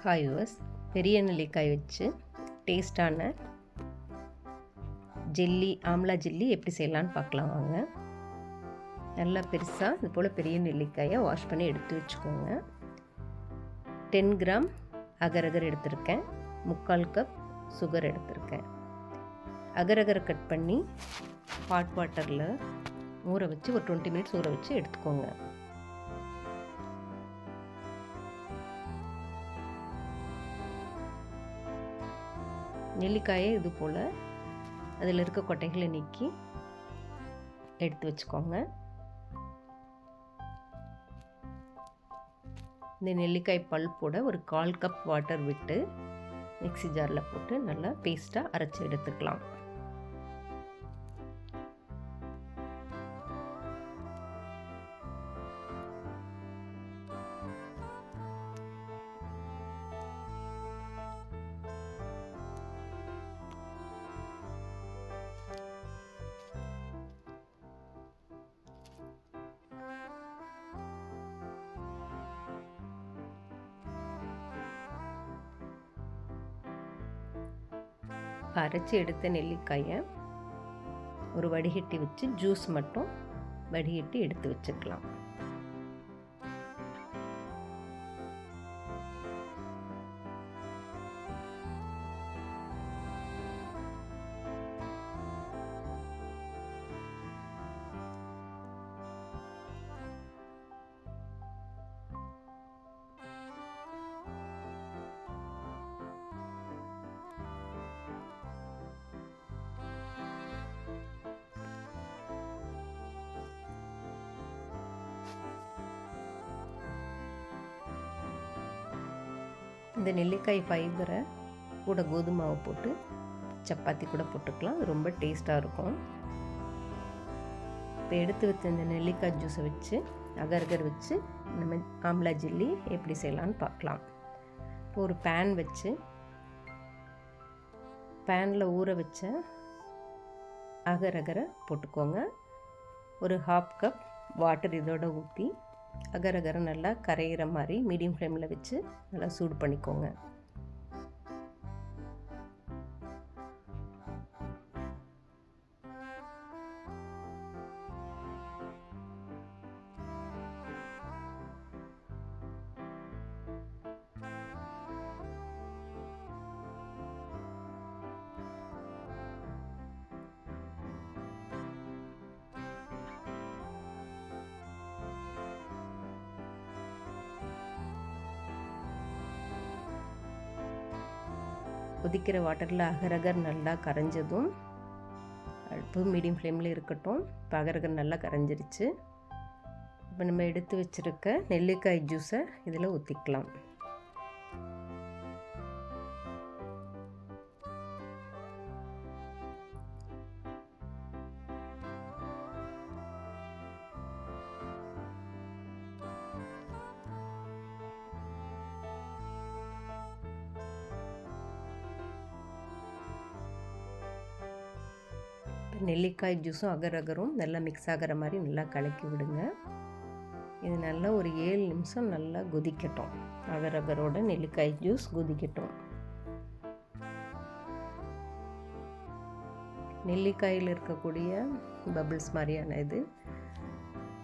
Hi viewers, பெரிய நெல்லிக்காய் வச்சு டேஸ்டான ஜெல்லி, ஆம்லா ஜெல்லி எப்படி செய்யலான்னு பார்க்கலாம் வாங்க. நல்லா பெருசாக இது போல் பெரிய நெல்லிக்காயை வாஷ் பண்ணி எடுத்து வச்சுக்கோங்க. 10 கிராம் அகரகர் எடுத்திருக்கேன், 3/4 கப் சுகர் எடுத்திருக்கேன். அகரகரை கட் பண்ணி ஹாட் வாட்டரில் ஊற வச்சு ஒரு 20 மினிட்ஸ் ஊற வச்சு எடுத்துக்கோங்க. நெல்லிக்காயை இது போல் அதில் இருக்க கொட்டைகளை நீக்கி எடுத்து வச்சுக்கோங்க. இந்த நெல்லிக்காய் பல்போட ஒரு 1/4 கப் வாட்டர் விட்டு மிக்ஸி ஜாரில் போட்டு நல்லா பேஸ்ட்டாக அரைச்சி எடுத்துக்கலாம். அரைச்சி எடுத்த நெல்லிக்காயை ஒரு வடிகட்டி வச்சு ஜூஸ் மட்டும் வடிகட்டி எடுத்து வச்சுக்கலாம். இந்த நெல்லிக்காய் ஃபைபரை கூட கோதுமாவை போட்டு சப்பாத்தி கூட போட்டுக்கலாம். அது ரொம்ப டேஸ்ட்டாக இருக்கும். இப்போ எடுத்து வச்ச இந்த நெல்லிக்காய் ஜூஸை வச்சு அகர்கர் வச்சு நம்ம ஆம்லா ஜெல்லி எப்படி செய்யலான்னு பார்க்கலாம். இப்போ ஒரு பேன் வச்சு பேனில் ஊற வச்ச அகரகரை போட்டுக்கோங்க. ஒரு 1/2 கப் வாட்டர் இதோட ஊற்றி அகரகரை நல்லா கரையிற மாதிரி மீடியம் ஃப்ளேமில் வச்சு நல்லா சூடு பண்ணிக்கோங்க. கொதிக்கிற வாட்டரில் அகரகர் நல்லா கரைஞ்சதும் அடுப்பு மீடியம் ஃப்ளேமில் இருக்கட்டும். இப்போ அகரகர் நல்லா கரைஞ்சிருச்சு. இப்போ நம்ம எடுத்து வச்சுருக்க நெல்லிக்காய் ஜூஸை இதில் ஊற்றிக்கலாம். நெல்லிக்காய் ஜூஸும் அகரகரும் நல்லா மிக்ஸ் ஆகிற மாதிரி நல்லா கலக்கி விடுங்க. இது நல்லா ஒரு 7 நிமிஷம் நல்லா கொதிக்கட்டும். அகரகரோட நெல்லிக்காய் ஜூஸ் கொதிக்கட்டும். நெல்லிக்காயில் இருக்கக்கூடிய பபிள்ஸ் மாதிரியான இது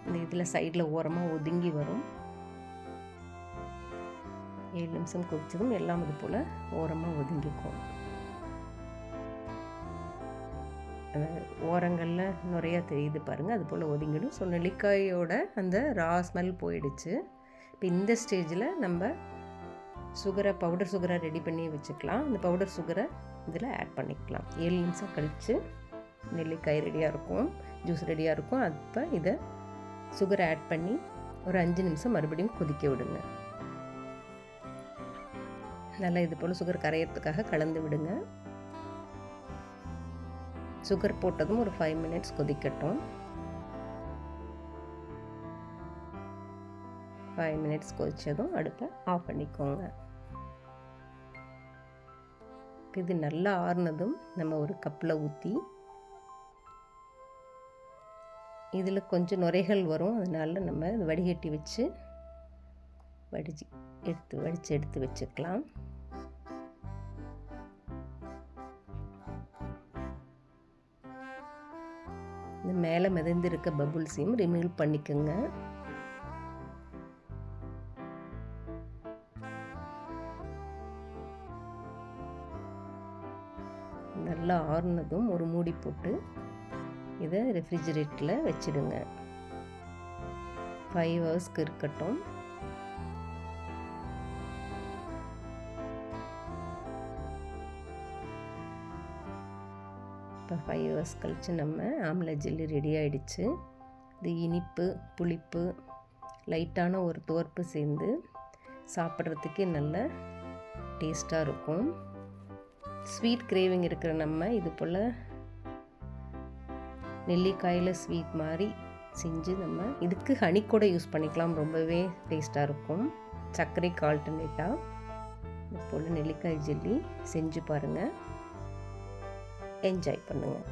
இந்த இதில் சைடில் ஓரமாக ஒதுங்கி வரும். 7 நிமிஷம் கொதிச்சதும் எல்லாம் இது போல் ஓரமாக ஒதுங்கிக்கும். ஓரங்களில் நிறையா தெரியுது பாருங்கள், அது போல் ஒதுங்கிடும். ஸோ நெல்லிக்காயோட அந்த ரா ஸ்மெல் போயிடுச்சு. இப்போ இந்த ஸ்டேஜில் நம்ம சுகரை பவுடர் சுகரை ரெடி பண்ணி வச்சுக்கலாம். இந்த பவுடர் சுகரை இதில் ஆட் பண்ணிக்கலாம். 7 நிமிஷம் கழித்து நெல்லிக்காய் ரெடியாக இருக்கும், ஜூஸ் ரெடியாக இருக்கும். அப்போ இதை சுகரை ஆட் பண்ணி ஒரு 5 நிமிஷம் மறுபடியும் கொதிக்க விடுங்க. நல்லா இது போல் சுகர் கரையிறதுக்காக கலந்து விடுங்க. சுகர் போட்டதும் ஒரு 5 மினிட்ஸ் கொதிக்கட்டும். 5 மினிட்ஸ் கொதித்ததும் அடுப்பை ஆஃப் பண்ணிக்கோங்க. இது நல்லா ஆறுனதும் நம்ம ஒரு கப்பில் ஊற்றி இதில் கொஞ்சம் நுரைகள் வரும், அதனால் நம்ம வடிகட்டி வச்சு வடித்து எடுத்து வச்சுக்கலாம். இந்த மேலே மிதந்திருக்க பபுள்ஸையும் ரிமூவ் பண்ணிக்கோங்க. நல்லா ஆறுனதும் ஒரு மூடி போட்டு இதை ரெஃப்ரிஜிரேட்டரில் வச்சிடுங்க. 5 ஹவர்ஸ்க்கு இருக்கட்டும். இப்போ 5 ஹவர்ஸ் கழித்து நம்ம ஆம்லா ஜெல்லி ரெடி ஆகிடுச்சு. இது இனிப்பு, புளிப்பு, லைட்டான ஒரு துவர்ப்பு சேர்ந்து சாப்பிட்றதுக்கே நல்ல டேஸ்ட்டாக இருக்கும். ஸ்வீட் கிரேவிங் இருக்கிற நம்ம இது போல் நெல்லிக்காயில் ஸ்வீட் மாதிரி செஞ்சு நம்ம இதுக்கு ஹனி கூட யூஸ் பண்ணிக்கலாம். ரொம்பவே டேஸ்ட்டாக இருக்கும். சர்க்கரைக்கு ஆல்டர்னேட்டாக இது போல் நெல்லிக்காய் ஜெல்லி செஞ்சு பாருங்கள். என்ஜாய் பண்ணுங்கள்.